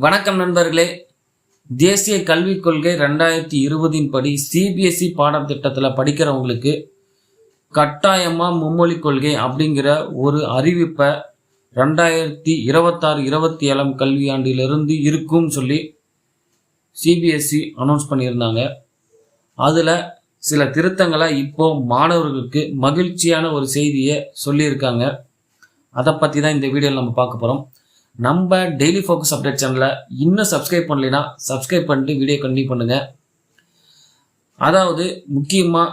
வணக்கம் நண்பர்களே. தேசிய கல்விக் கொள்கை 2020 படி சிபிஎஸ்இ பாடத்திட்டத்தில் படிக்கிறவங்களுக்கு கட்டாயமாக மும்மொழி கொள்கை அப்படிங்கிற ஒரு அறிவிப்பை 2026-27 கல்வியாண்டிலிருந்து இருக்கும்னு சொல்லி சிபிஎஸ்இ அனௌன்ஸ் பண்ணியிருந்தாங்க. அதில் சில திருத்தங்களை இப்போ மாணவர்களுக்கு மகிழ்ச்சியான ஒரு செய்தியை சொல்லியிருக்காங்க. அதை பற்றி தான் இந்த வீடியோவில் நம்ம பார்க்க போகிறோம். நம்ம டெய்லி ஃபோக்கஸ் அப்டேட் சேனலை இன்னும் சப்ஸ்கிரைப் பண்ணலைன்னா சப்ஸ்கிரைப் பண்ணிட்டு வீடியோ கண்டினியூ பண்ணுங்கள். அதாவது முக்கியமாக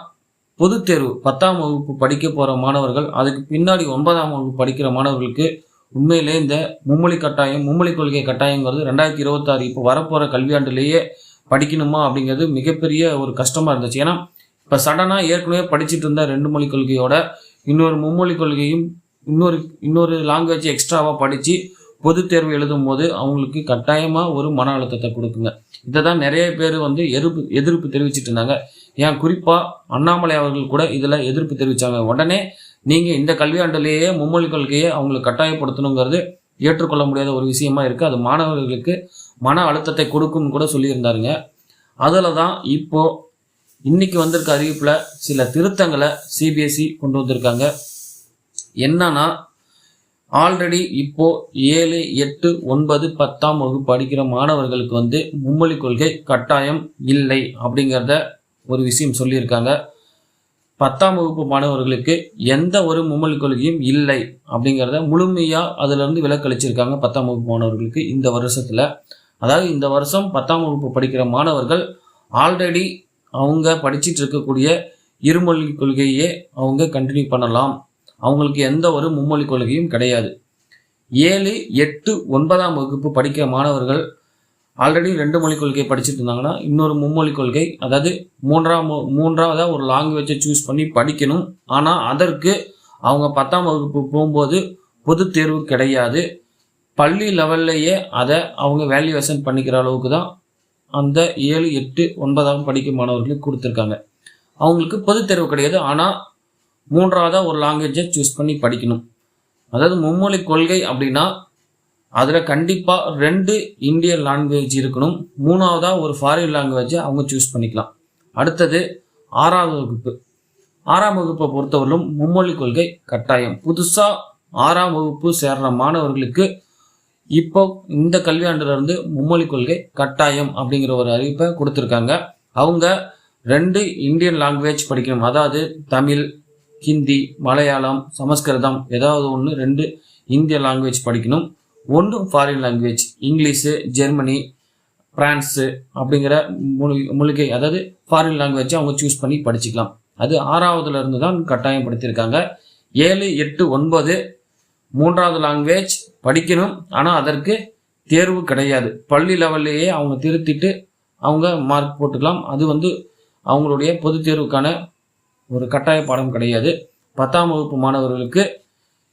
பொதுத் தேர்வு 10ஆம் வகுப்பு படிக்க போகிற மாணவர்கள், அதுக்கு பின்னாடி 9ஆம் வகுப்பு படிக்கிற மாணவர்களுக்கு உண்மையிலே இந்த மும்மொழி கொள்கை கட்டாயங்கிறது 2026 இப்போ வரப்போகிற கல்வியாண்டிலேயே படிக்கணுமா அப்படிங்கிறது மிகப்பெரிய ஒரு கஷ்டமாக இருந்துச்சு. ஏன்னா இப்போ சடனாக ஏற்கனவே படிச்சுட்டு இருந்த 2 மொழி கொள்கையோட இன்னொரு மும்மொழி கொள்கையும் இன்னொரு லாங்குவேஜ் எக்ஸ்ட்ராவாக படித்து பொது தேர்வு எழுதும் போது அவங்களுக்கு கட்டாயமாக ஒரு மன அழுத்தத்தை கொடுக்குங்க. இதை தான் நிறைய பேர் எதிர்ப்பு தெரிவிச்சிட்டு இருந்தாங்க. ஏன் குறிப்பாக அண்ணாமலை அவர்கள் கூட இதில் எதிர்ப்பு தெரிவித்தாங்க. உடனே நீங்கள் இந்த கல்வியாண்டிலேயே மும்மொழி கொள்கையை அவங்களுக்கு கட்டாயப்படுத்தணுங்கிறது ஏற்றுக்கொள்ள முடியாத ஒரு விஷயமா இருக்குது. அது மாணவர்களுக்கு மன அழுத்தத்தை கொடுக்கும்னு கூட சொல்லியிருந்தாருங்க. அதில் தான் இப்போது இன்னைக்கு வந்திருக்க அறிவிப்பில் சில திருத்தங்களை சிபிஎஸ்இ கொண்டு வந்திருக்காங்க. என்னன்னா, ஆல்ரெடி இப்போ 7, 8, 9, 10ஆம் வகுப்பு படிக்கிற மாணவர்களுக்கு மும்மொழி கொள்கை கட்டாயம் இல்லை அப்படிங்கிறத ஒரு விஷயம் சொல்லியிருக்காங்க. 10ஆம் வகுப்பு மாணவர்களுக்கு எந்த ஒரு மும்மொழி கொள்கையும் இல்லை அப்படிங்கிறத முழுமையாக அதிலிருந்து விலக்களிச்சிருக்காங்க. 10ஆம் வகுப்பு மாணவர்களுக்கு இந்த வருஷத்தில், அதாவது இந்த வருஷம் 10ஆம் வகுப்பு படிக்கிற மாணவர்கள் ஆல்ரெடி அவங்க படிச்சுட்டு இருக்கக்கூடிய இருமொழி கொள்கையே அவங்க கண்டினியூ பண்ணலாம். அவங்களுக்கு எந்த ஒரு மும்மொழி கொள்கையும் கிடையாது. 7, 8, 9ஆம் வகுப்பு படிக்கிற மாணவர்கள் ஆல்ரெடி 2 மொழி கொள்கையை படிச்சுட்டு இருந்தாங்கன்னா இன்னொரு மும்மொழி கொள்கை, அதாவது மூன்றாவதாக ஒரு லாங்குவேஜை சூஸ் பண்ணி படிக்கணும். ஆனால் அதற்கு அவங்க 10ஆம் வகுப்பு போகும்போது பொது தேர்வு கிடையாது. பள்ளி லெவல்லையே அதை அவங்க வேல்யூவேஷன் பண்ணிக்கிற அளவுக்கு தான் அந்த 7, 8, 9ஆம் படிக்கும் மாணவர்களுக்கு கொடுத்துருக்காங்க. அவங்களுக்கு பொது தேர்வு கிடையாது. ஆனால் மூன்றாவதாக ஒரு லாங்குவேஜை சூஸ் பண்ணி படிக்கணும். அதாவது மும்மொழி கொள்கை அப்படின்னா அதில் கண்டிப்பாக 2 இந்தியன் லாங்குவேஜ் இருக்கணும். மூணாவதாக ஒரு ஃபாரின் லாங்குவேஜை அவங்க சூஸ் பண்ணிக்கலாம். அடுத்தது 6ஆம் வகுப்பு. 6ஆம் வகுப்பை பொறுத்தவரையிலும் மும்மொழி கொள்கை கட்டாயம். புதுசாக 6ஆம் வகுப்பு சேர்ற மாணவர்களுக்கு இப்போ இந்த கல்வியாண்டிலிருந்து மும்மொழி கொள்கை கட்டாயம் அப்படிங்கிற ஒரு அறிவிப்பை கொடுத்துருக்காங்க. அவங்க 2 இந்தியன் லாங்குவேஜ் படிக்கணும். அதாவது தமிழ், ஹிந்தி, மலையாளம், சமஸ்கிருதம், ஏதாவது 2 இந்திய லாங்குவேஜ் படிக்கணும். 1 foreign language, English, Germany, France அப்படிங்கிற மொழிகை, அதாவது ஃபாரின் லாங்குவேஜை அவங்க சூஸ் பண்ணி படிச்சுக்கலாம். அது 6ஆவதுல இருந்து தான் கட்டாயப்படுத்தியிருக்காங்க. 7, 8, 9 மூன்றாவது லாங்குவேஜ் படிக்கணும். ஆனால் அதற்கு தேர்வு கிடையாது. பள்ளி லெவல்லையே அவங்க திருத்திட்டு அவங்க மார்க் போட்டுக்கலாம். அது அவங்களுடைய பொது தேர்வுக்கான ஒரு கட்டாய பாடம் கிடையாது. 10ஆம் வகுப்பு மாணவர்களுக்கு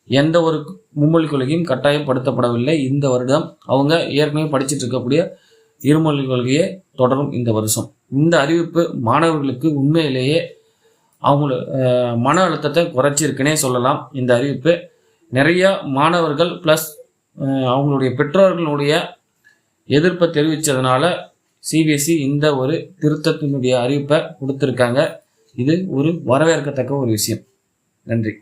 எந்த ஒரு மும்மொழி கொள்கையும் கட்டாயப்படுத்தப்படவில்லை இந்த வருடம். அவங்க ஏற்கனவே படிச்சுட்டு இருக்கக்கூடிய இருமொழி கொள்கையை தொடரும் இந்த வருஷம். இந்த அறிவிப்பு மாணவர்களுக்கு உண்மையிலேயே அவங்கள மன அழுத்தத்தை குறைச்சிருக்குன்னே சொல்லலாம். இந்த அறிவிப்பு நிறைய மாணவர்கள் ப்ளஸ் அவங்களுடைய பெற்றோர்களுடைய எதிர்ப்பை தெரிவித்ததுனால சிபிஎஸ்இ இந்த ஒரு திருத்தத்தினுடைய அறிவிப்பை கொடுத்துருக்காங்க. இது ஒரு வரவேற்கத்தக்க ஒரு விஷயம். நன்றி.